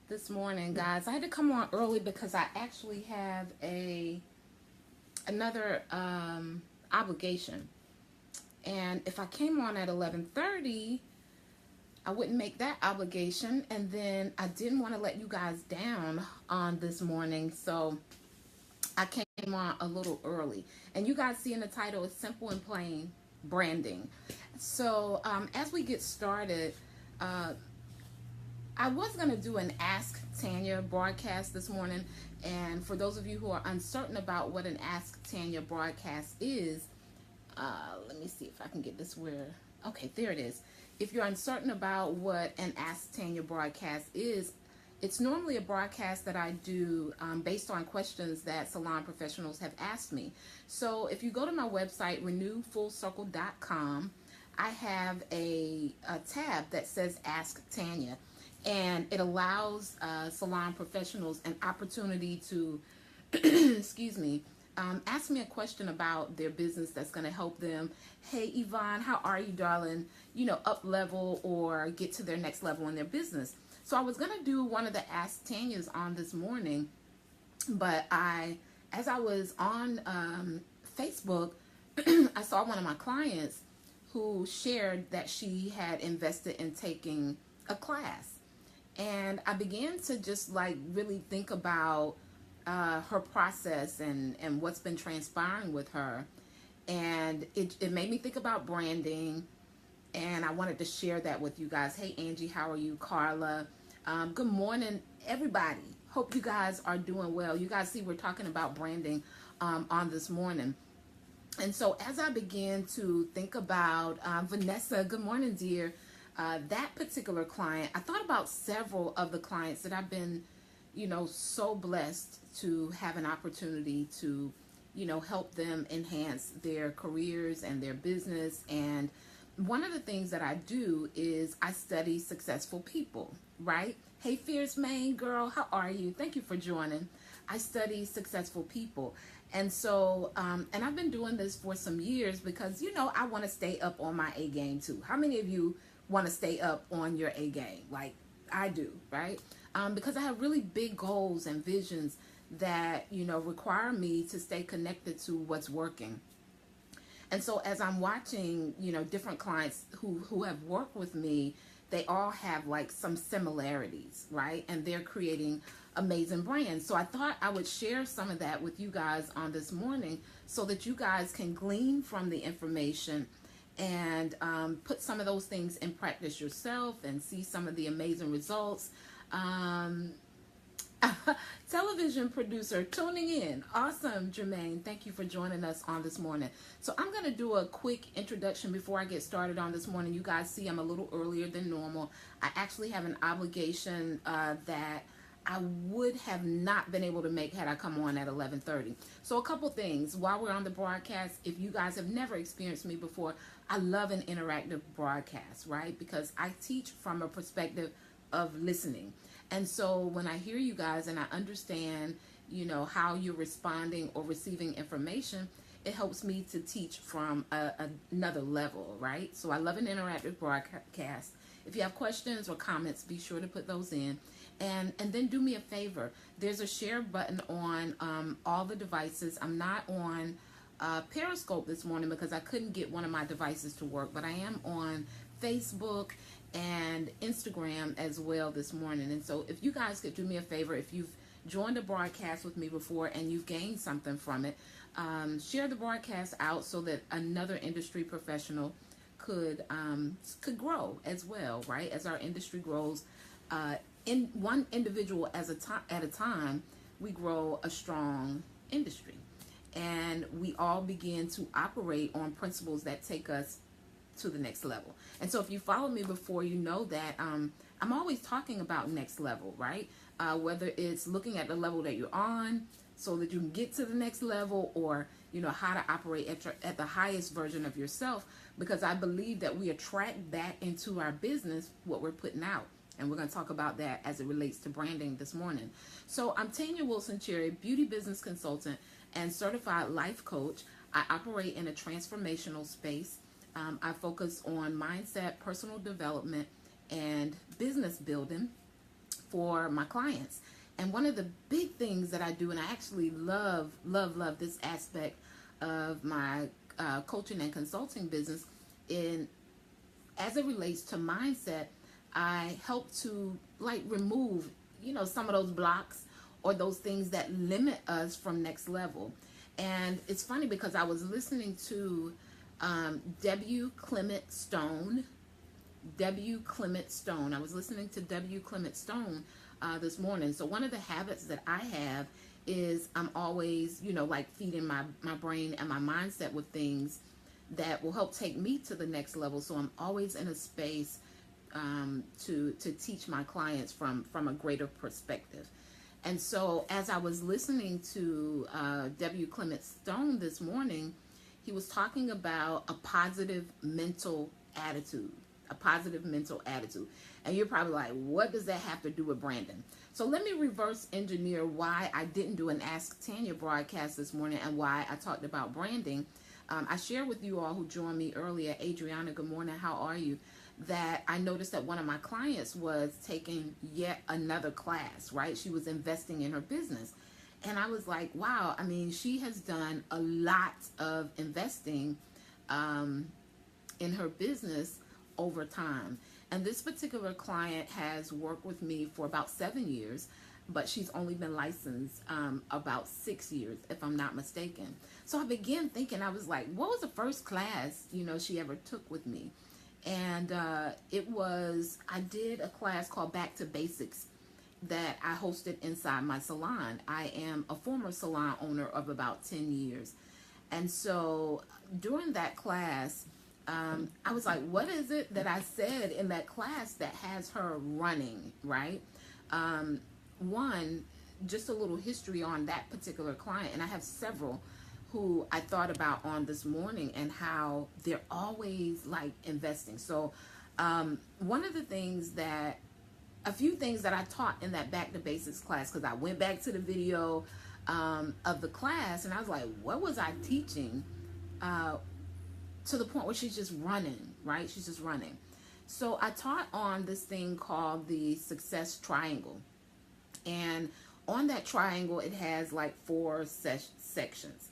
this morning, guys. I had to come on early because I actually have another obligation. And if I came on at 11:30, I wouldn't make that obligation, and then I didn't want to let you guys down on this morning, so I came on a little early. And you guys see in the title, it's simple and plain branding. So as we get started, uh, I was going to do an Ask Tanya broadcast this morning. And for those of you who are uncertain about what an Ask Tanya broadcast is, let me see if I can get this where, okay, there it is. If you're uncertain about what an Ask Tanya broadcast is, it's normally a broadcast that I do based on questions that salon professionals have asked me. So if you go to my website, renewfullcircle.com, I have a tab that says Ask Tanya, and it allows salon professionals an opportunity to, excuse me, ask me a question about their business that's going to help them. Hey, Yvonne, how are you, darling? You know, up level or get to their next level in their business. So I was going to do one of the Ask Tanyas on this morning, but as I was on Facebook, I saw one of my clients who shared that she had invested in taking a class. And I began to just like really think about her process and what's been transpiring with her. And it made me think about branding. And I wanted to share that with you guys. Hey, Angie, how are you? Carla. Good morning, everybody. Hope you guys are doing well. You guys see we're talking about branding on this morning. And so as I began to think about Vanessa, good morning, dear. That particular client, I thought about several of the clients that I've been, so blessed to have an opportunity to, help them enhance their careers and their business. And one of the things that I do is I study successful people, right? Hey, Fierce Main girl, how are you? Thank you for joining. I study successful people. And so, and I've been doing this for some years because, I want to stay up on my A game too. How many of you want to stay up on your A game? Like I do, right? Because I have really big goals and visions that, require me to stay connected to what's working. And so as I'm watching, different clients who have worked with me, they all have like some similarities, right? And they're creating amazing brands. So I thought I would share some of that with you guys on this morning so that you guys can glean from the information and put some of those things in practice yourself and see some of the amazing results. Television producer tuning in. Awesome, Jermaine. Thank you for joining us on this morning. So I'm going to do a quick introduction before I get started on this morning. You guys see I'm a little earlier than normal. I actually have an obligation that I would have not been able to make had I come on at 11:30. So a couple things while we're on the broadcast. If you guys have never experienced me before, I love an interactive broadcast, right? Because I teach from a perspective of listening. And so when I hear you guys and I understand, how you're responding or receiving information, it helps me to teach from another level, right? So I love an interactive broadcast. If you have questions or comments, be sure to put those in. And then do me a favor. There's a share button on all the devices. I'm not on Periscope this morning because I couldn't get one of my devices to work, but I am on Facebook and Instagram as well this morning. And so if you guys could do me a favor, if you've joined a broadcast with me before and you've gained something from it, share the broadcast out so that another industry professional could grow as well, right? As our industry grows, in one individual at a time, we grow a strong industry. And we all begin to operate on principles that take us to the next level. And so if you follow me before, you know that I'm always talking about next level, right? Whether it's looking at the level that you're on so that you can get to the next level, or how to operate at the highest version of yourself, because I believe that we attract back into our business what we're putting out. And we're going to talk about that as it relates to branding this morning. So I'm Tanya Wilson-Cherry, beauty business consultant and certified life coach. I operate in a transformational space. I focus on mindset, personal development, and business building. for my clients. And one of the big things that I do, and I actually love this aspect of my coaching and consulting business, in as it relates to mindset, I help to like remove, some of those blocks or those things that limit us from next level. And it's funny because I was listening to W. Clement Stone. I was listening to W. Clement Stone this morning. So one of the habits that I have is I'm always, like feeding my brain and my mindset with things that will help take me to the next level. So I'm always in a space to teach my clients from a greater perspective. And so as I was listening to W. Clement Stone this morning, he was talking about a positive mental attitude. And you're probably like, what does that have to do with branding? So let me reverse engineer why I didn't do an Ask Tanya broadcast this morning and why I talked about branding. I shared with you all who joined me earlier, Adriana, good morning, how are you? That I noticed that one of my clients was taking yet another class, right? She was investing in her business. And I was like, wow, I mean, she has done a lot of investing in her business over time. And this particular client has worked with me for about 7 years, but she's only been licensed about 6 years, if I'm not mistaken. So I began thinking, I was like, what was the first class, she ever took with me? And I did a class called Back to Basics that I hosted inside my salon. I am a former salon owner of about 10 years. And so during that class, I was like, what is it that I said in that class that has her running, right? One, just a little history on that particular client. And I have several who I thought about on this morning and how they're always like investing. So one of the things a few things that I taught in that Back to Basics class, because I went back to the video of the class and I was like, what was I teaching to the point where she's just running, right? She's just running. So I taught on this thing called the success triangle. And on that triangle, it has like 4 sections.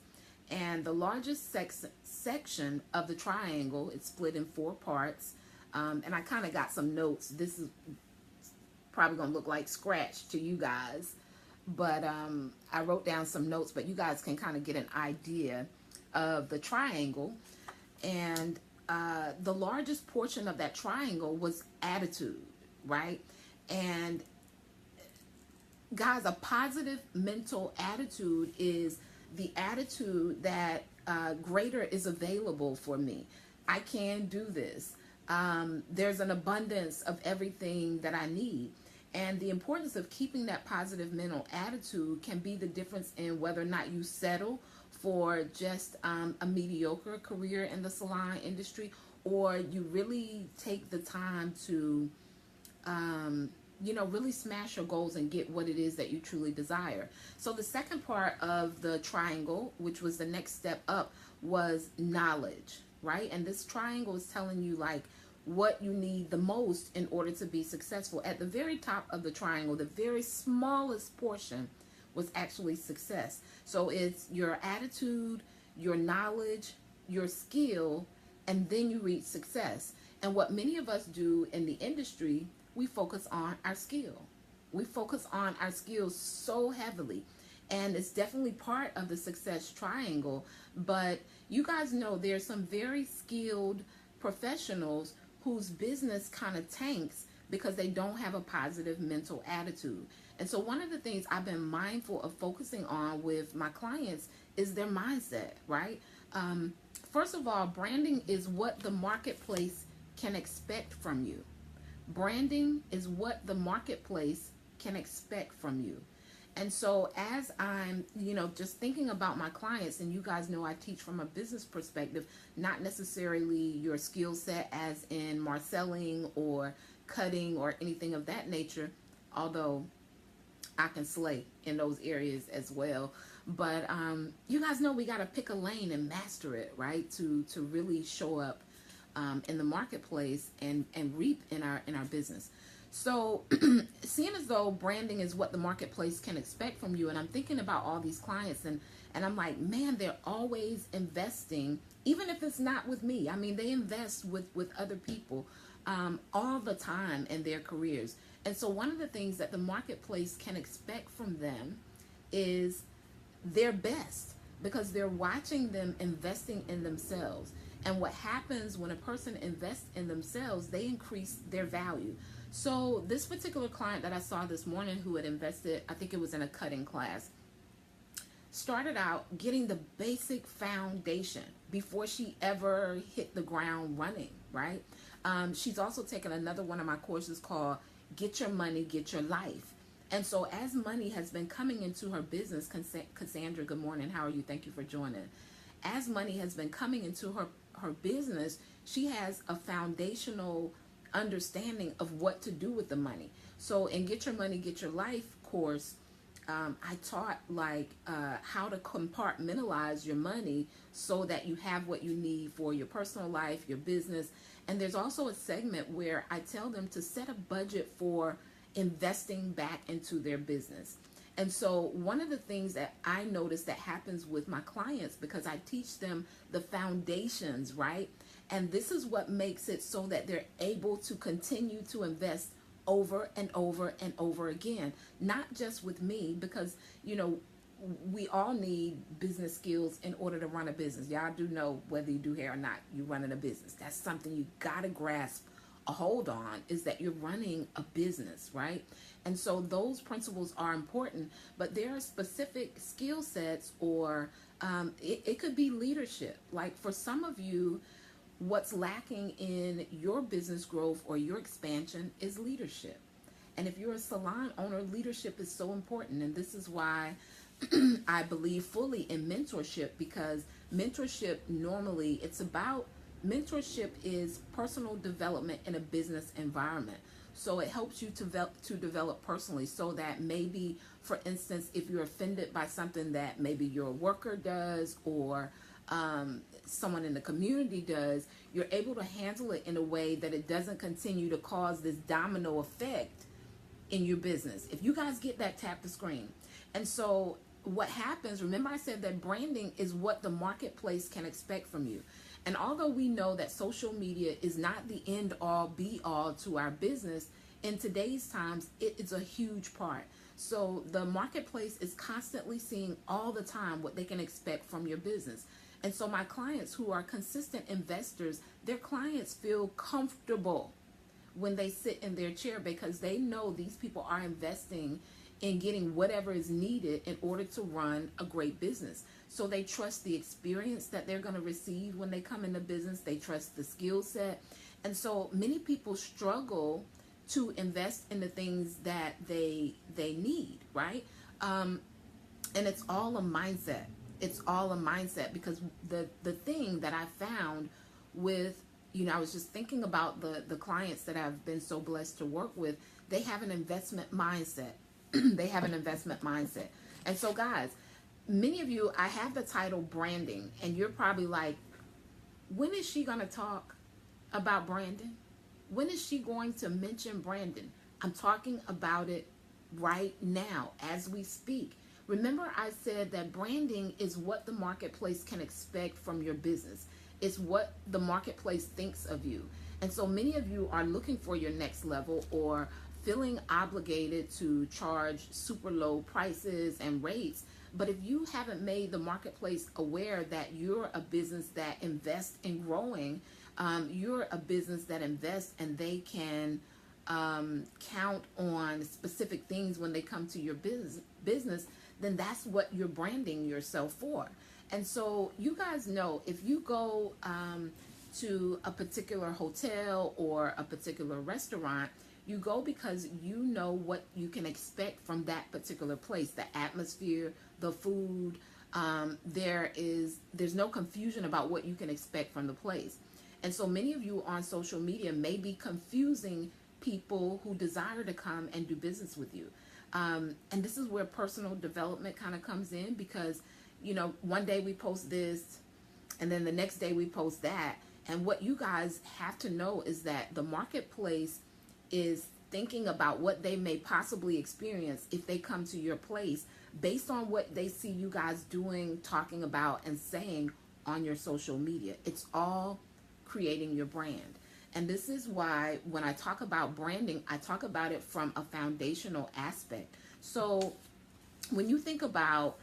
And the largest section of the triangle, it's split in 4 parts. And I kind of got some notes. This is probably going to look like scratch to you guys. But I wrote down some notes, but you guys can kind of get an idea of the triangle. And the largest portion of that triangle was attitude, right? And guys, a positive mental attitude is the attitude that greater is available for me. I can do this. There's an abundance of everything that I need. And the importance of keeping that positive mental attitude can be the difference in whether or not you settle for just a mediocre career in the salon industry, or you really take the time to really smash your goals and get what it is that you truly desire. So the second part of the triangle, which was the next step up, was knowledge, right? And this triangle is telling you like what you need the most in order to be successful. At the very top of the triangle, the very smallest portion was actually success. So it's your attitude, your knowledge, your skill, and then you reach success. And what many of us do in the industry, we focus on our skill. We focus on our skills so heavily. And it's definitely part of the success triangle. But you guys know there's some very skilled professionals whose business kind of tanks because they don't have a positive mental attitude. And so one of the things I've been mindful of focusing on with my clients is their mindset, right? First of all, branding is what the marketplace can expect from you. Branding is what the marketplace can expect from you. And so as I'm, just thinking about my clients, and you guys know I teach from a business perspective, not necessarily your skill set as in marcelling or cutting or anything of that nature, although I can slay in those areas as well. But you guys know we got to pick a lane and master it, right? To really show up in the marketplace and reap in our business. So seeing as though branding is what the marketplace can expect from you, and I'm thinking about all these clients, and I'm like, man, they're always investing, even if it's not with me. I mean, they invest with other people all the time in their careers. And so one of the things that the marketplace can expect from them is their best, because they're watching them investing in themselves. And what happens when a person invests in themselves, they increase their value. So this particular client that I saw this morning who had invested, I think it was in a cutting class, started out getting the basic foundation before she ever hit the ground running, right? She's also taken another one of my courses called Get Your Money, Get Your Life. And so as money has been coming into her business, Cassandra, good morning. How are you? Thank you for joining. As money has been coming into her business, she has a foundational understanding of what to do with the money. So in Get Your Money, Get Your Life course, I taught how to compartmentalize your money so that you have what you need for your personal life, your business. And there's also a segment where I tell them to set a budget for investing back into their business. And so one of the things that I notice that happens with my clients, because I teach them the foundations, right? And this is what makes it so that they're able to continue to invest over and over and over again, not just with me, because, you know, we all need business skills in order to run a business. Y'all do know, whether you do hair or not, you're running a business. That's something you got to grasp a hold on, is that you're running a business, right? And so those principles are important, but there are specific skill sets, or it could be leadership. Like for some of you, what's lacking in your business growth or your expansion is leadership. And if you're a salon owner, leadership is so important. And this is why I believe fully in mentorship, because mentorship normally, mentorship is personal development in a business environment. So it helps you to develop personally, so that maybe, for instance, if you're offended by something that maybe your worker does, or someone in the community does, you're able to handle it in a way that it doesn't continue to cause this domino effect in your business. If you guys get that, tap the screen. And so what happens, remember I said that branding is what the marketplace can expect from you. And although we know that social media is not the end all be all to our business, in today's times, it is a huge part. So the marketplace is constantly seeing all the time what they can expect from your business. And so my clients who are consistent investors, their clients feel comfortable when they sit in their chair, because they know these people are investing in getting whatever is needed in order to run a great business. So they trust the experience that they're going to receive when they come into business. They trust the skill set. And so many people struggle to invest in the things that they need, right? And it's all a mindset. It's all a mindset, because the thing that I found with, you know, I was just thinking about the clients that I've been so blessed to work with. They have an investment mindset. They have an investment mindset. And so guys, many of you, I have the title branding, and you're probably like, when is she going to talk about branding? When is she going to mention branding? I'm talking about it right now as we speak. Remember, I said that branding is what the marketplace can expect from your business. It's what the marketplace thinks of you. And so many of you are looking for your next level, or feeling obligated to charge super low prices and rates. But if you haven't made the marketplace aware that you're a business that invests in growing, you're a business that invests, and they can count on specific things when they come to your business, then that's what you're branding yourself for. And so you guys know, if you go to a particular hotel or a particular restaurant, you go because you know what you can expect from that particular place, the atmosphere, the food. There's no confusion about what you can expect from the place. And so many of you on social media may be confusing people who desire to come and do business with you. And this is where personal development kind of comes in, because, you know, one day we post this, and then the next day we post that. And what you guys have to know is that the marketplace is thinking about what they may possibly experience if they come to your place based on what they see you guys doing, talking about, and saying on your social media. It's all creating your brand. And this is why when I talk about branding, I talk about it from a foundational aspect. So when you think about,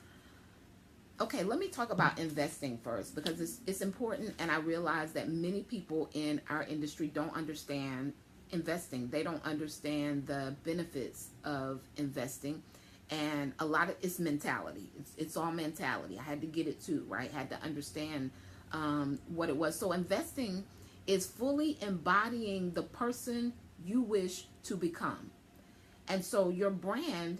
okay, let me talk about investing first, because it's important, and I realize that many people in our industry don't understand investing. They don't understand the benefits of investing, and a lot of it's mentality. It's all mentality. I had to get it too, right? Had to understand what it was. So investing is fully embodying the person you wish to become. And so your brand,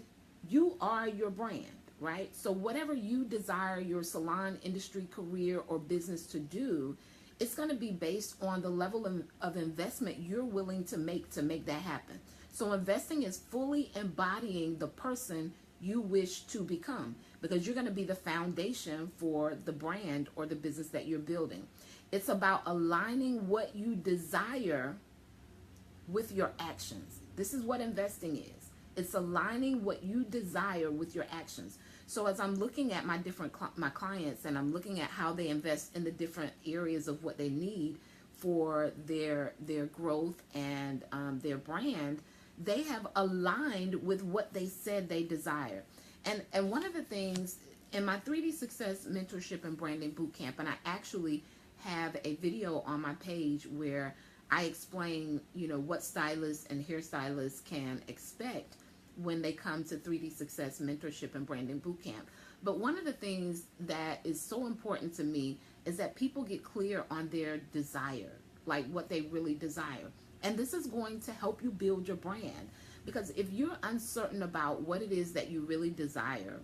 you are your brand, right? So whatever you desire your salon industry, career, or business to do, it's going to be based on the level of investment you're willing to make that happen. So investing is fully embodying the person you wish to become, because you're going to be the foundation for the brand or the business that you're building. It's about aligning what you desire with your actions. This is what investing is. It's aligning what you desire with your actions. So as I'm looking at my clients, and I'm looking at how they invest in the different areas of what they need for their growth and their brand, they have aligned with what they said they desire. And one of the things in my 3D Success Mentorship and Branding Bootcamp, and I actually have a video on my page where I explain, what stylists and hairstylists can expect when they come to 3D Success Mentorship and Branding Bootcamp. But one of the things that is so important to me is that people get clear on their desire, like what they really desire. And this is going to help you build your brand, because if you're uncertain about what it is that you really desire,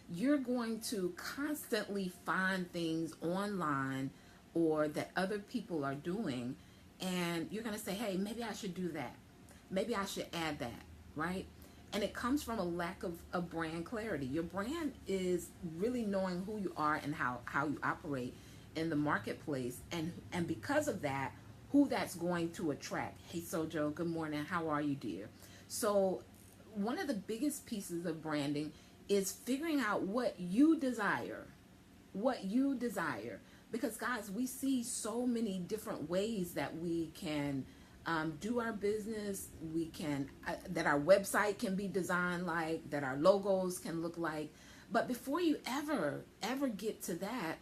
you're going to constantly find things online or that other people are doing, and you're going to say, hey, maybe I should do that. Maybe I should add that, right? And it comes from a lack of brand clarity. Your brand is really knowing who you are and how you operate in the marketplace. And because of that, who that's going to attract. Hey, Sojo, good morning. How are you, dear? So one of the biggest pieces of branding is figuring out what you desire. What you desire. Because, guys, we see so many different ways that we can do our business. We can, that our website can be designed like, that our logos can look like. But before you ever get to that,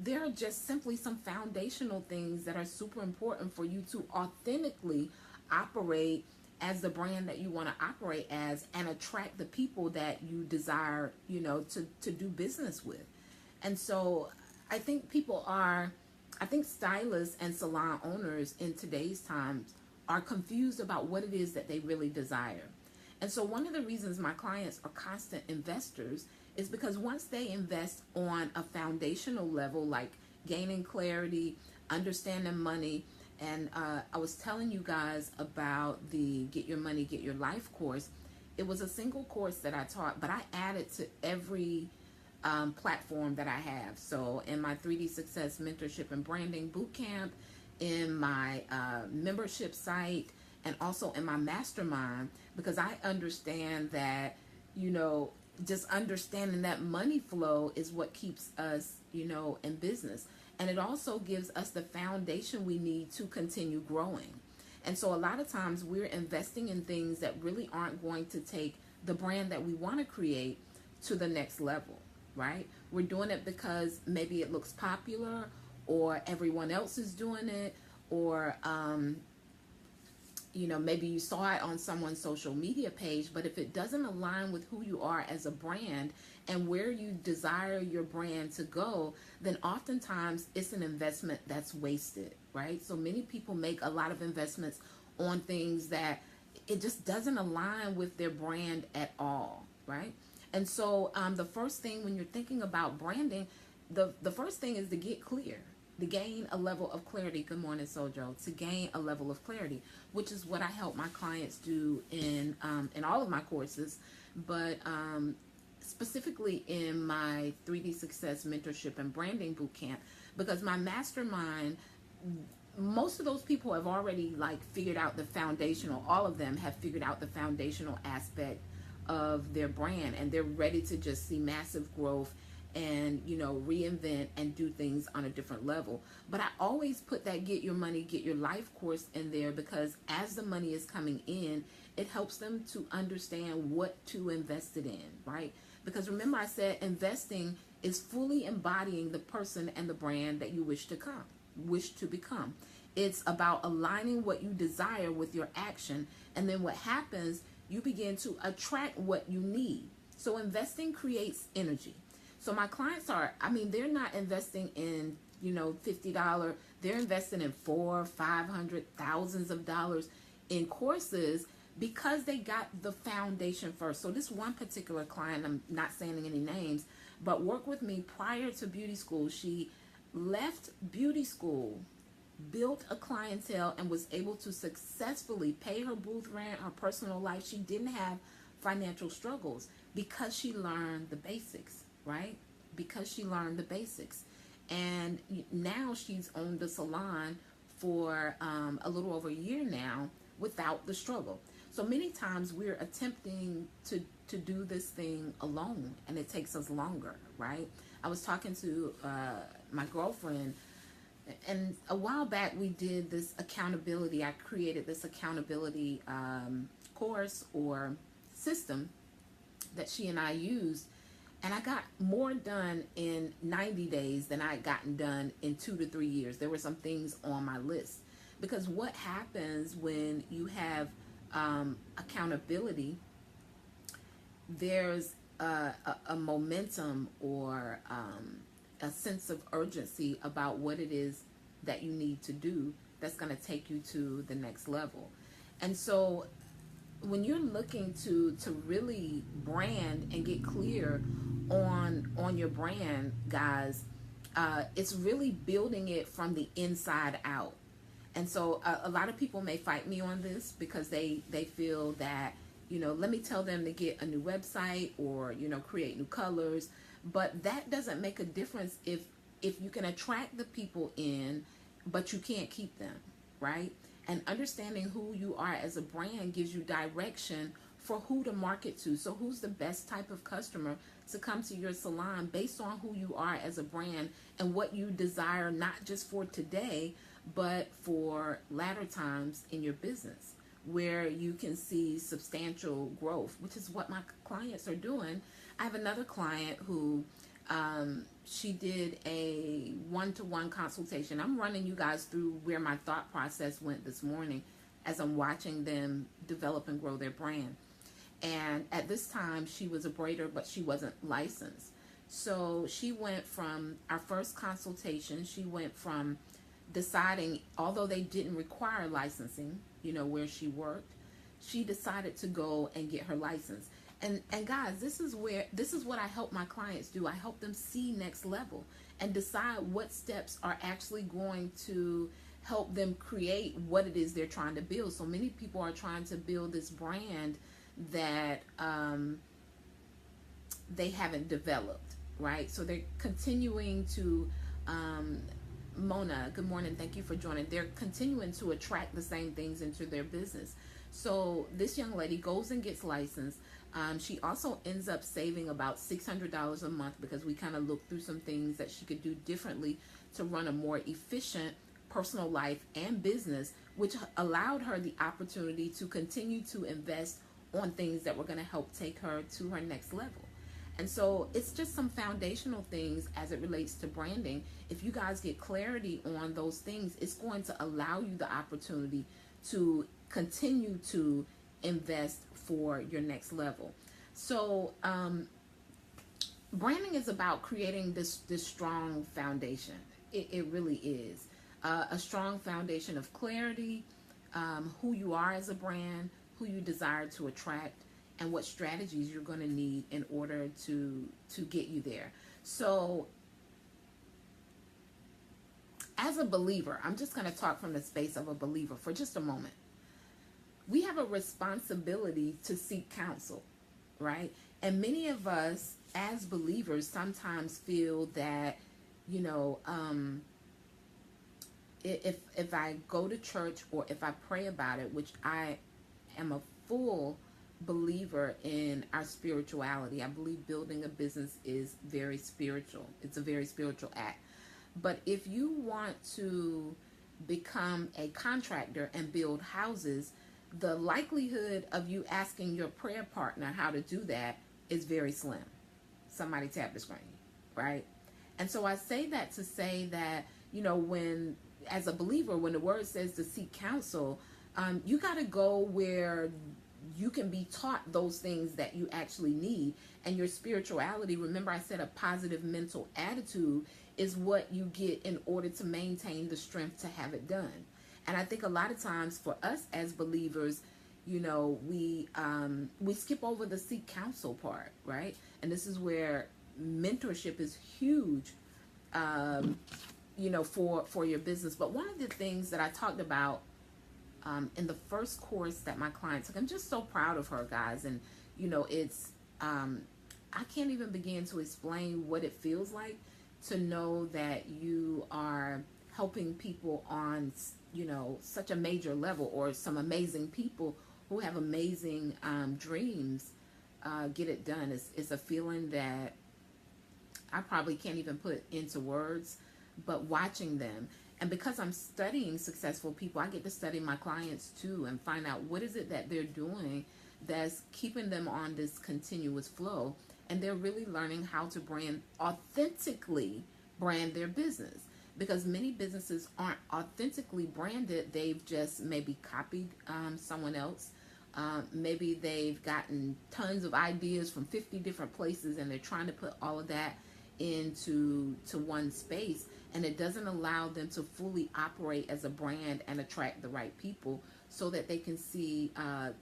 there are just simply some foundational things that are super important for you to authentically operate as the brand that you want to operate as, and attract the people that you desire, to do business with. And so I think stylists and salon owners in today's times are confused about what it is that they really desire. And so one of the reasons my clients are constant investors is because once they invest on a foundational level, like gaining clarity, understanding money, and I was telling you guys about the Get Your Money, Get Your Life course. It was a single course that I taught, but I added to every platform that I have. So in my 3D Success Mentorship and Branding Bootcamp, in my membership site, and also in my mastermind, because I understand that, just understanding that money flow is what keeps us, in business. And it also gives us the foundation we need to continue growing. And so a lot of times we're investing in things that really aren't going to take the brand that we want to create to the next level, right? We're doing it because maybe it looks popular, or everyone else is doing it, or maybe you saw it on someone's social media page. But if it doesn't align with who you are as a brand and where you desire your brand to go, then oftentimes it's an investment that's wasted, right? So many people make a lot of investments on things that it just doesn't align with their brand at all, right? And so the first thing when you're thinking about branding, the first thing is to get clear, to gain a level of clarity. Good morning, Sojo. To gain a level of clarity, which is what I help my clients do in all of my courses, but specifically in my 3D Success Mentorship and Branding Bootcamp, because my mastermind, most of those people have already like figured out the foundational, all of them have figured out the foundational aspect of their brand, and they're ready to just see massive growth and, you know, reinvent and do things on a different level. But I always put that get your money, get your life course in there, because as the money is coming in, it helps them to understand what to invest it in, right? Because remember, I said investing is fully embodying the person and the brand that you wish to become. It's about aligning what you desire with your action, and then what happens, you begin to attract what you need. So investing creates energy. So my clients are, I mean, they're not investing in, you know, $50. They're investing in $400, $500, thousands of dollars in courses, because they got the foundation first. So this one particular client, I'm not saying any names, but worked with me prior to beauty school. She left beauty school, built a clientele, and was able to successfully pay her booth rent, her personal life. She didn't have financial struggles because she learned the basics, right? Because she learned the basics. And now she's owned the salon for a little over a year now without the struggle. So many times we're attempting to do this thing alone, and it takes us longer, right? I was talking to my girlfriend, and a while back we did this accountability. I created this accountability course or system that she and I used, and I got more done in 90 days than I had gotten done in 2 to 3 years. There were some things on my list, because what happens when you have accountability, there's a momentum or a sense of urgency about what it is that you need to do that's going to take you to the next level. And so when you're looking to really brand and get clear on your brand, guys, it's really building it from the inside out. And so a lot of people may fight me on this, because they feel that, you know, let me tell them to get a new website or, you know, create new colors. But that doesn't make a difference if you can attract the people in, but you can't keep them, right? And understanding who you are as a brand gives you direction for who to market to. So who's the best type of customer to come to your salon based on who you are as a brand and what you desire, not just for today, but for latter times in your business, where you can see substantial growth, which is what my clients are doing. I have another client who she did a one-to-one consultation. I'm running you guys through where my thought process went this morning as I'm watching them develop and grow their brand. And at this time, she was a braider, but she wasn't licensed. So she went from our first consultation, she went from deciding, although they didn't require licensing, you know, where she worked, she decided to go and get her license. And guys, this is what I help my clients do. I help them see next level and decide what steps are actually going to help them create what it is they're trying to build. So many people are trying to build this brand that they haven't developed, right? So they're continuing to Mona, good morning. Thank you for joining. They're continuing to attract the same things into their business. So this young lady goes and gets licensed. She also ends up saving about $600 a month, because we kind of looked through some things that she could do differently to run a more efficient personal life and business, which allowed her the opportunity to continue to invest on things that were going to help take her to her next level. And so it's just some foundational things as it relates to branding. If you guys get clarity on those things, it's going to allow you the opportunity to continue to invest for your next level. So branding is about creating this strong foundation. It really is. A strong foundation of clarity, who you are as a brand, who you desire to attract, and what strategies you're going to need in order to get you there. So as a believer, I'm just going to talk from the space of a believer for just a moment. We have a responsibility to seek counsel, right? And many of us as believers sometimes feel that, you know, if I go to church or if I pray about it, which I am a full believer in our spirituality. I believe building a business is very spiritual. It's a very spiritual act. But if you want to become a contractor and build houses, the likelihood of you asking your prayer partner how to do that is very slim. Somebody tap the screen, right? And so I say that to say that, when, as a believer, when the word says to seek counsel, you got to go where you can be taught those things that you actually need. And your spirituality, remember I said a positive mental attitude is what you get in order to maintain the strength to have it done. And I think a lot of times for us as believers, we skip over the seek counsel part, right? And this is where mentorship is huge, for your business. But one of the things that I talked about in the first course that my client took, I'm just so proud of her, guys. And, it's, I can't even begin to explain what it feels like to know that you are helping people on, such a major level, or some amazing people who have amazing dreams get it done. It's a feeling that I probably can't even put into words, but watching them. And because I'm studying successful people, I get to study my clients too and find out what is it that they're doing that's keeping them on this continuous flow. And they're really learning how to authentically brand their business. Because many businesses aren't authentically branded. They've just maybe copied someone else. Maybe they've gotten tons of ideas from 50 different places, and they're trying to put all of that into one space, and it doesn't allow them to fully operate as a brand and attract the right people so that they can see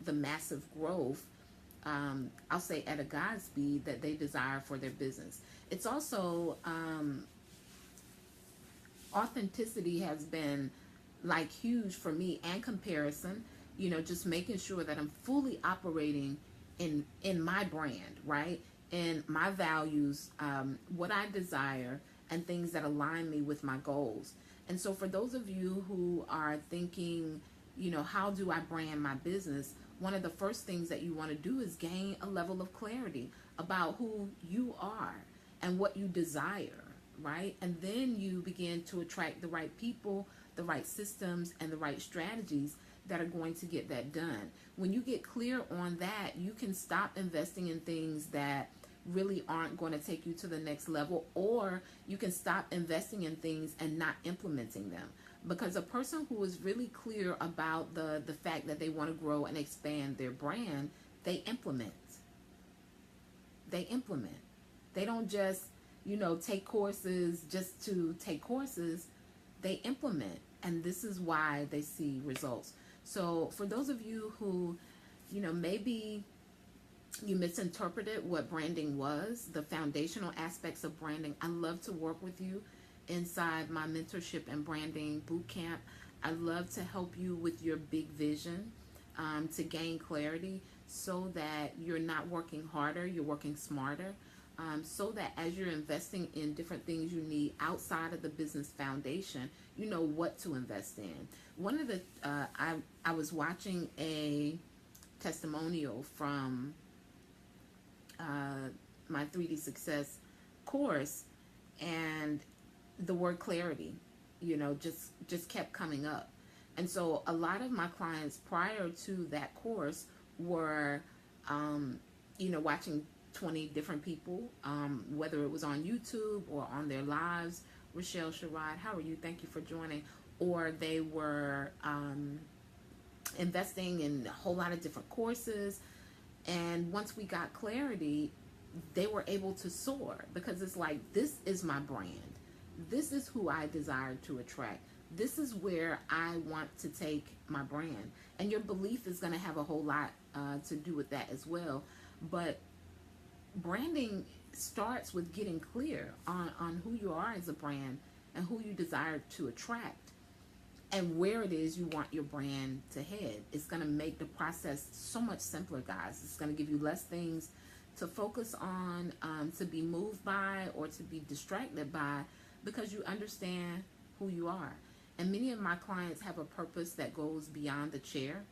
the massive growth, I'll say at a Godspeed, that they desire for their business. It's also authenticity has been like huge for me, and comparison, just making sure that I'm fully operating in my brand, right? And my values, what I desire, and things that align me with my goals. And so for those of you who are thinking, how do I brand my business? One of the first things that you want to do is gain a level of clarity about who you are and what you desire, right? And then you begin to attract the right people, the right systems, and the right strategies that are going to get that done. When you get clear on that, you can stop investing in things that really aren't going to take you to the next level, or you can stop investing in things and not implementing them. Because a person who is really clear about the fact that they want to grow and expand their brand, they implement. They implement. They don't just, take courses just to take courses. They implement. And this is why they see results. So for those of you who, maybe you misinterpreted what branding was, the foundational aspects of branding, I love to work with you inside my mentorship and branding bootcamp. I love to help you with your big vision, to gain clarity so that you're not working harder, you're working smarter, so that as you're investing in different things you need outside of the business foundation, you know what to invest in. One of the, I was watching a testimonial from my 3D Success course, and the word clarity, just kept coming up. And so a lot of my clients prior to that course were, watching 20 different people, whether it was on YouTube or on their lives. Rochelle Sherrod, how are you? Thank you for joining. Or they were investing in a whole lot of different courses. And once we got clarity, they were able to soar, because it's like, this is my brand. This is who I desire to attract. This is where I want to take my brand. And your belief is going to have a whole lot to do with that as well. But branding starts with getting clear on who you are as a brand and who you desire to attract and where it is you want your brand to head. It's going to make the process so much simpler, guys. It's going to give you less things to focus on, to be moved by, or to be distracted by, because you understand who you are. And many of my clients have a purpose that goes beyond the chair.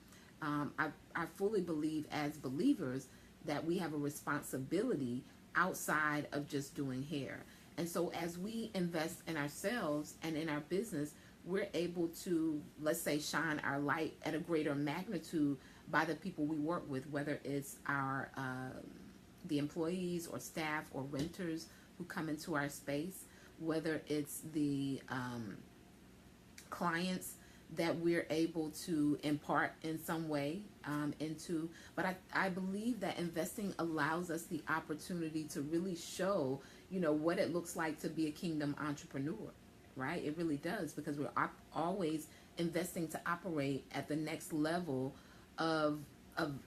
I fully believe as believers that we have a responsibility outside of just doing hair. And so as we invest in ourselves and in our business, we're able to, let's say, shine our light at a greater magnitude by the people we work with, whether it's our the employees or staff or renters who come into our space, whether it's the clients that we're able to impart in some way into. But I believe that investing allows us the opportunity to really show, what it looks like to be a kingdom entrepreneur, right? It really does, because we're always investing to operate at the next level of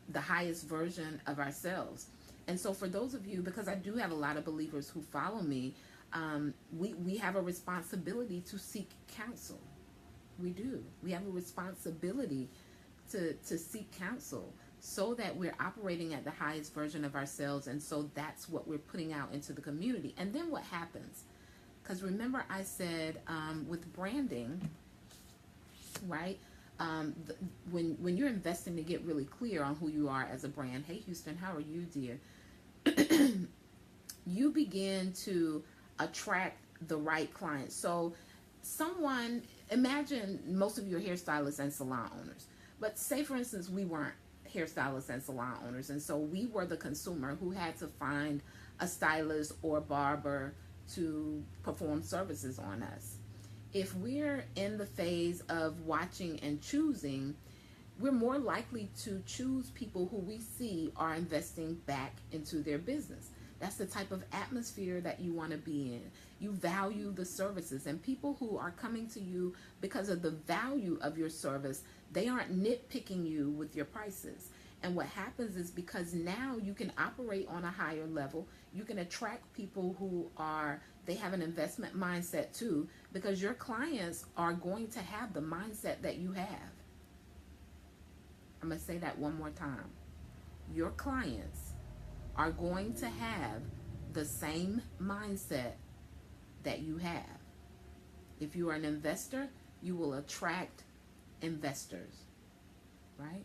the highest version of ourselves. And so for those of you, because I do have a lot of believers who follow me, we have a responsibility to seek counsel. We do. We have a responsibility to seek counsel so that we're operating at the highest version of ourselves. And so that's what we're putting out into the community. And then what happens? Because remember I said with branding, right? When you're investing to get really clear on who you are as a brand. Hey, Houston, how are you, dear? You begin to attract the right clients. So imagine most of you are hairstylists and salon owners. But say, for instance, we weren't hairstylists and salon owners. And so we were the consumer who had to find a stylist or barber to perform services on us. If we're in the phase of watching and choosing, we're more likely to choose people who we see are investing back into their business. That's the type of atmosphere that you want to be in. You value the services, and people who are coming to you because of the value of your service, they aren't nitpicking you with your prices. And what happens is, because now you can operate on a higher level, you can attract people who they have an investment mindset too, because your clients are going to have the mindset that you have. I'm going to say that one more time. Your clients are going to have the same mindset that you have. If you are an investor, you will attract investors, right?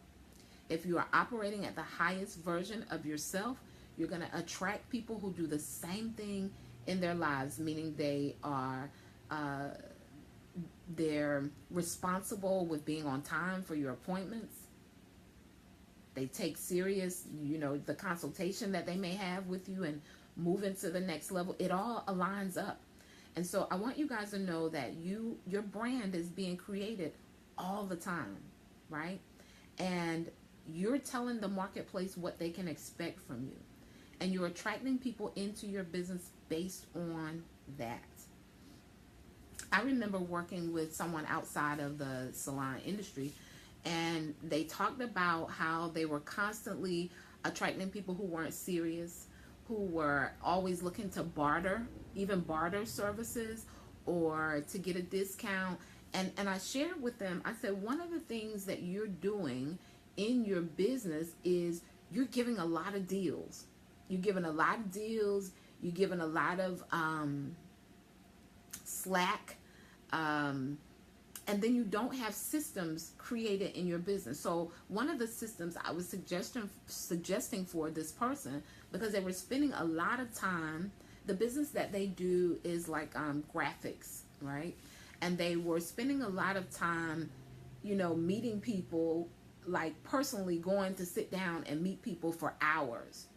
If you are operating at the highest version of yourself, you're going to attract people who do the same thing in their lives, meaning they're responsible with being on time for your appointments. They take serious, the consultation that they may have with you and move into the next level. It all aligns up. And so I want you guys to know that your brand is being created all the time, right? And you're telling the marketplace what they can expect from you. And you're attracting people into your business based on that. I remember working with someone outside of the salon industry, and they talked about how they were constantly attracting people who weren't serious, who were always looking to barter services or to get a discount. And I shared with them, I said, one of the things that you're doing in your business is you're giving a lot of deals. You're giving a lot of deals. You're giving a lot of slack. And then you don't have systems created in your business. So one of the systems I was suggesting for this person, because they were spending a lot of time, the business that they do is like graphics, right? And they were spending a lot of time, meeting people, like personally going to sit down and meet people for hours,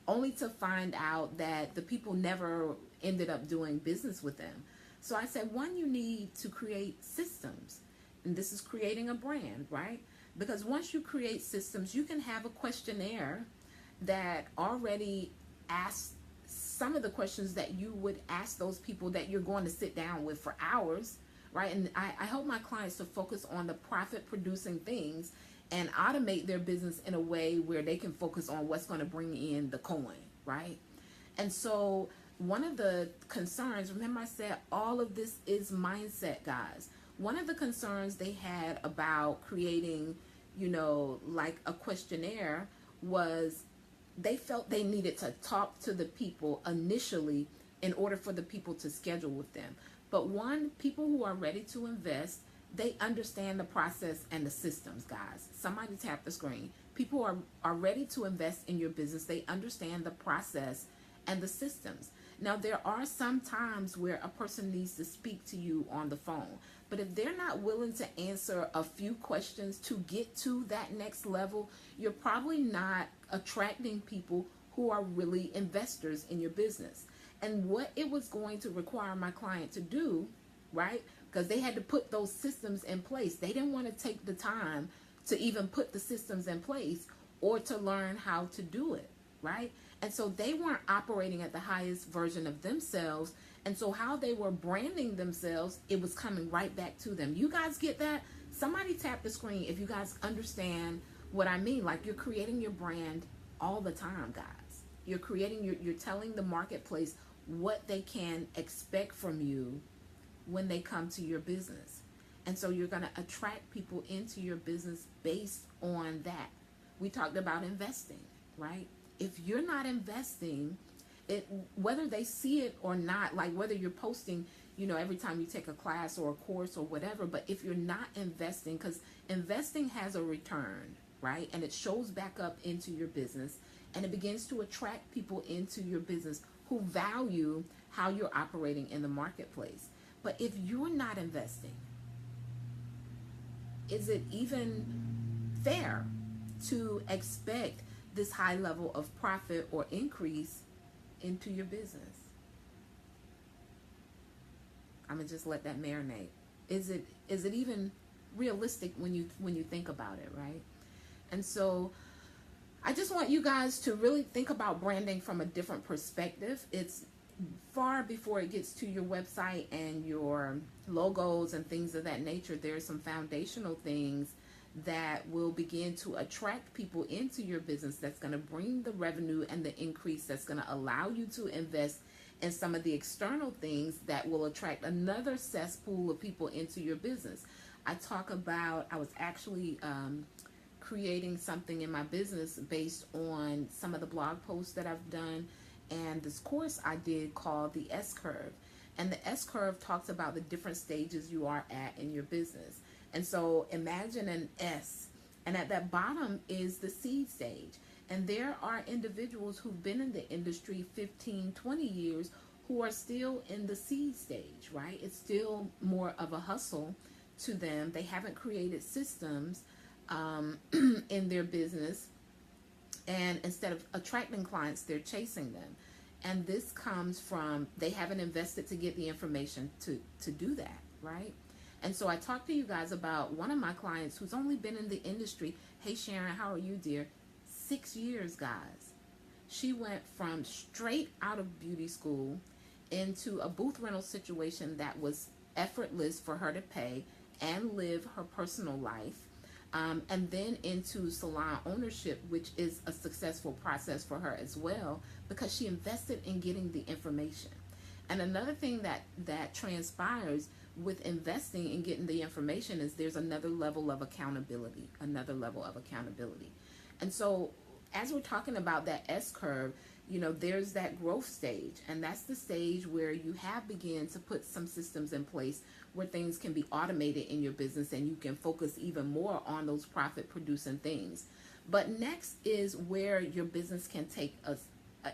only to find out that the people never ended up doing business with them. So I said, one, you need to create systems. And this is creating a brand, right? Because once you create systems, you can have a questionnaire that already asks some of the questions that you would ask those people that you're going to sit down with for hours, right? And I help my clients to focus on the profit-producing things and automate their business in a way where they can focus on what's going to bring in the coin, right? And so one of the concerns, remember I said all of this is mindset, guys. One of the concerns they had about creating, like a questionnaire was they felt they needed to talk to the people initially in order for the people to schedule with them. But one, people who are ready to invest, They understand the process and the systems, guys. Somebody tap the screen. People are ready to invest in your business. They understand the process and the systems. Now, there are some times where a person needs to speak to you on the phone, but if they're not willing to answer a few questions to get to that next level, you're probably not attracting people who are really investors in your business. And what it was going to require my client to do, right? Because they had to put those systems in place. They didn't want to take the time to even put the systems in place or to learn how to do it, right? And so they weren't operating at the highest version of themselves. And so how they were branding themselves, it was coming right back to them. You guys get that? Somebody tap the screen if you guys understand what I mean. Like, you're creating your brand all the time, guys. You're telling the marketplace what they can expect from you when they come to your business. And so you're going to attract people into your business based on that. We talked about investing, right? If you're not investing, whether they see it or not, like whether you're posting, every time you take a class or a course or whatever, but if you're not investing, because investing has a return, right? And it shows back up into your business, and it begins to attract people into your business who value how you're operating in the marketplace. But if you're not investing, is it even fair to expect this high level of profit or increase into your business? I'm gonna just let that marinate. Is it even realistic when you think about it, right? And so I just want you guys to really think about branding from a different perspective. It's far before it gets to your website and your logos and things of that nature. There's some foundational things that will begin to attract people into your business, that's going to bring the revenue and the increase, that's going to allow you to invest in some of the external things that will attract another cesspool of people into your business. I was actually creating something in my business based on some of the blog posts that I've done and this course I did called the S curve. And the S curve talks about the different stages you are at in your business. And so imagine an S, and at that bottom is the seed stage. And there are individuals who've been in the industry 15, 20 years who are still in the seed stage, right? It's still more of a hustle to them. They haven't created systems in their business. And instead of attracting clients, they're chasing them. And this comes from they haven't invested to get the information to do that, right? And so I talked to you guys about one of my clients who's only been in the industry. Hey, Sharon, how are you, dear? 6 years, guys. She went from straight out of beauty school into a booth rental situation that was effortless for her to pay and live her personal life. And then into salon ownership, which is a successful process for her as well, because she invested in getting the information. And another thing that transpires with investing and getting the information is there's another level of accountability, And so as we're talking about that S curve, there's that growth stage, and that's the stage where you have begun to put some systems in place where things can be automated in your business and you can focus even more on those profit producing things. But next is where your business can take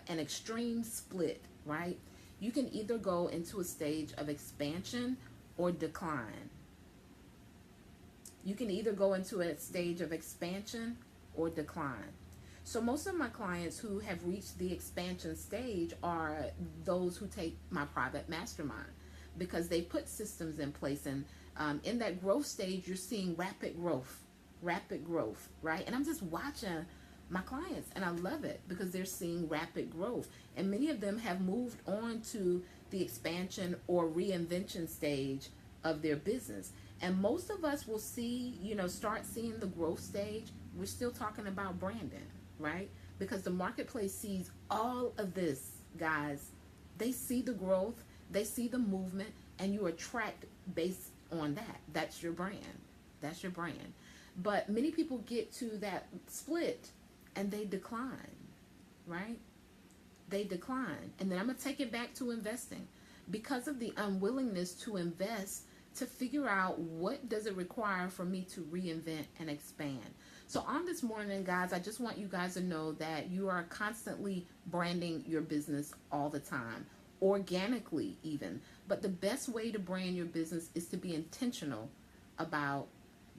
an extreme split, right? You can either go into a stage of expansion or decline. You can either go into a stage of expansion or decline. So most of my clients who have reached the expansion stage are those who take my private mastermind, because they put systems in place. And in that growth stage, you're seeing rapid growth, right? And I'm just watching my clients, and I love it because they're seeing rapid growth. And many of them have moved on to the expansion or reinvention stage of their business. And most of us will see, start seeing the growth stage. We're still talking about branding, right? Because the marketplace sees all of this, guys. They see the growth, they see the movement, and you attract based on that. That's your brand. But many people get to that split and they decline, right? They decline. And then I'm going to take it back to investing. Because of the unwillingness to invest to figure out what does it require for me to reinvent and expand. So on this morning, guys, I just want you guys to know that you are constantly branding your business all the time, organically even. But the best way to brand your business is to be intentional about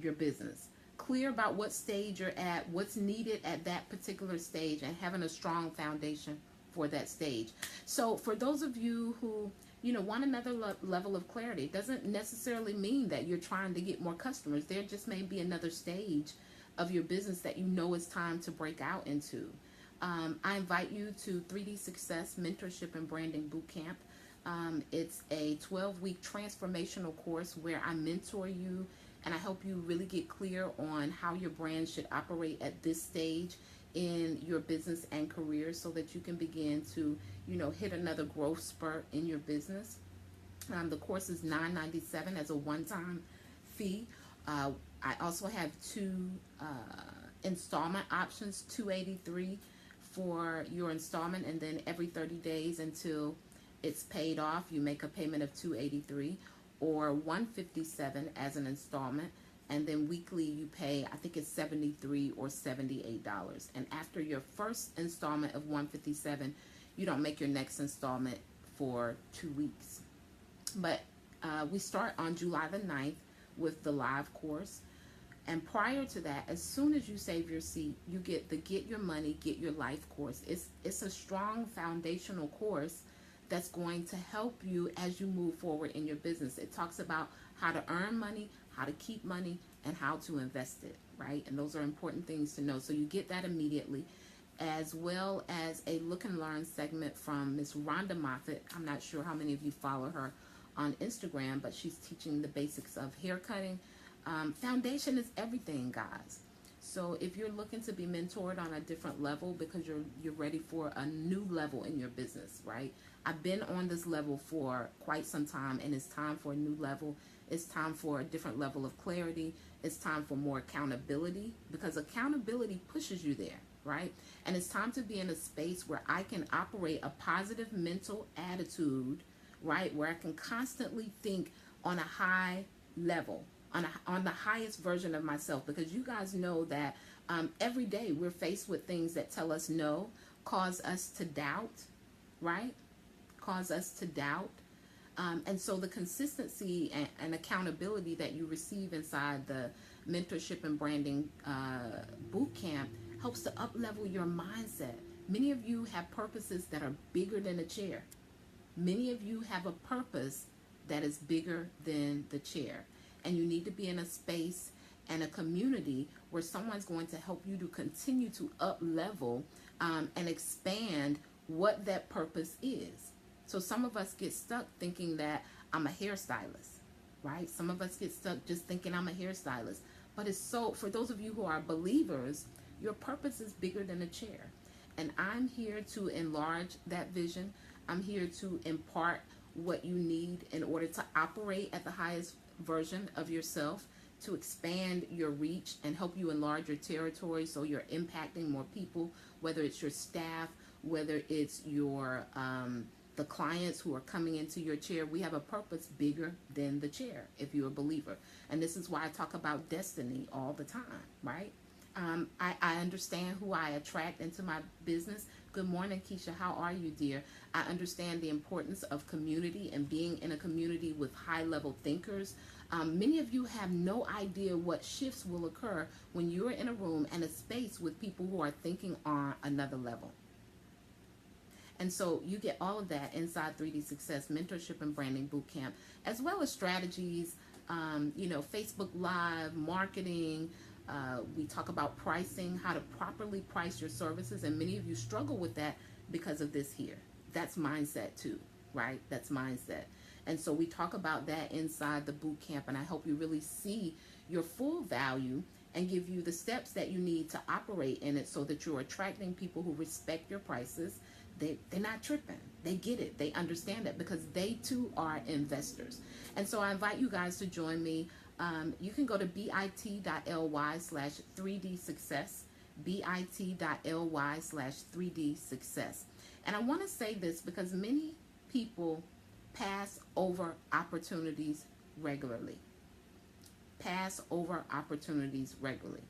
your business. Clear about what stage you're at, what's needed at that particular stage, and having a strong foundation for that stage. So for those of you who want another level of clarity, it doesn't necessarily mean that you're trying to get more customers. There just may be another stage of your business that it's time to break out into. I invite you to 3D Success Mentorship and Branding Bootcamp. It's a 12-week transformational course where I mentor you and I help you really get clear on how your brand should operate at this stage in your business and career, so that you can begin to, hit another growth spurt in your business. The course is $9.97 as a one-time fee. I also have two installment options, $283 for your installment, and then every 30 days until it's paid off, you make a payment of $283, or $157 as an installment, and then weekly you pay, I think it's $73 or $78. And after your first installment of $157, you don't make your next installment for 2 weeks. But we start on July the 9th with the live course. And prior to that, as soon as you save your seat, you get the Get Your Money, Get Your Life course. It's a strong foundational course that's going to help you as you move forward in your business. It talks about how to earn money, how to keep money, and how to invest it, right? And those are important things to know. So you get that immediately, as well as a look and learn segment from Miss Rhonda Moffitt. I'm not sure how many of you follow her on Instagram, but she's teaching the basics of hair cutting. Foundation is everything, guys. So if you're looking to be mentored on a different level because you're ready for a new level in your business, right? I've been on this level for quite some time, and it's time for a new level. It's time for a different level of clarity. It's time for more accountability, because accountability pushes you there, right? And it's time to be in a space where I can operate a positive mental attitude, right? Where I can constantly think on a high level, on the highest version of myself, because you guys know that every day we're faced with things that tell us no, cause us to doubt, right? Cause us to doubt. And so the consistency and accountability that you receive inside the mentorship and branding boot camp helps to up-level your mindset. Many of you have purposes that are bigger than a chair. Many of you have a purpose that is bigger than the chair. And you need to be in a space and a community where someone's going to help you to continue to up-level and expand what that purpose is. So some of us get stuck thinking that I'm a hairstylist, right? Some of us get stuck just thinking I'm a hairstylist. But it's so, for those of you who are believers, your purpose is bigger than a chair. And I'm here to enlarge that vision. I'm here to impart what you need in order to operate at the highest version of yourself, to expand your reach and help you enlarge your territory so you're impacting more people, whether it's your staff, whether it's your the clients who are coming into your chair. We have a purpose bigger than the chair if you're a believer. And this is why I talk about destiny all the time, right? I understand who I attract into my business. Good morning, Keisha. How are you, dear? I understand the importance of community and being in a community with high-level thinkers. Many of you have no idea what shifts will occur when you're in a room and a space with people who are thinking on another level. And so you get all of that inside 3D Success Mentorship and Branding Bootcamp, as well as strategies, Facebook Live, marketing. We talk about pricing, how to properly price your services. And many of you struggle with that because of this here. That's mindset too, right? That's mindset. And so we talk about that inside the boot camp, and I hope you really see your full value and give you the steps that you need to operate in it so that you're attracting people who respect your prices. They're not tripping. They get it. They understand it because they too are investors. And so I invite you guys to join me. You can go to bit.ly/3D Success, bit.ly/3D Success. And I want to say this because many people pass over opportunities regularly. Pass over opportunities regularly.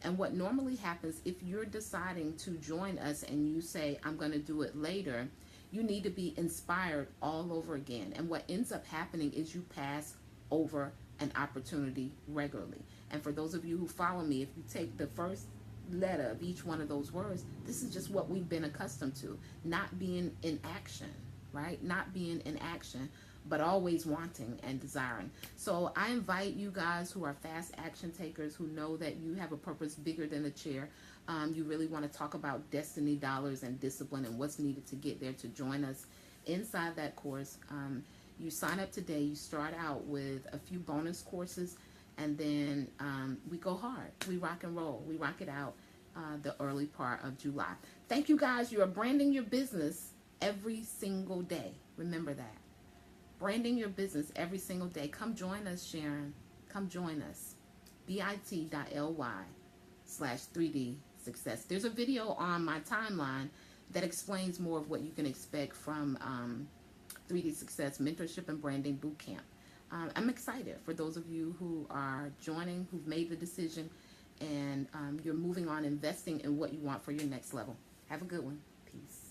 And what normally happens if you're deciding to join us and you say, I'm going to do it later, you need to be inspired all over again. And what ends up happening is you pass over an opportunity regularly. And for those of you who follow me, if you take the first letter of each one of those words, this is just what we've been accustomed to. Not being in action, right? Not being in action, but always wanting and desiring. So I invite you guys who are fast action takers, who know that you have a purpose bigger than a chair. You really want to talk about destiny, dollars, and discipline and what's needed to get there, to join us inside that course. You sign up today. You start out with a few bonus courses, and then we go hard. We rock and roll. We rock it out the early part of July. Thank you guys. You are branding your business every single day. Remember that. Branding your business every single day. Come join us, Sharon. Come join us. bit.ly/3D success. There's a video on my timeline that explains more of what you can expect from 3D Success Mentorship and Branding Bootcamp. I'm excited for those of you who are joining, who've made the decision, and you're moving on, investing in what you want for your next level. Have a good one. Peace.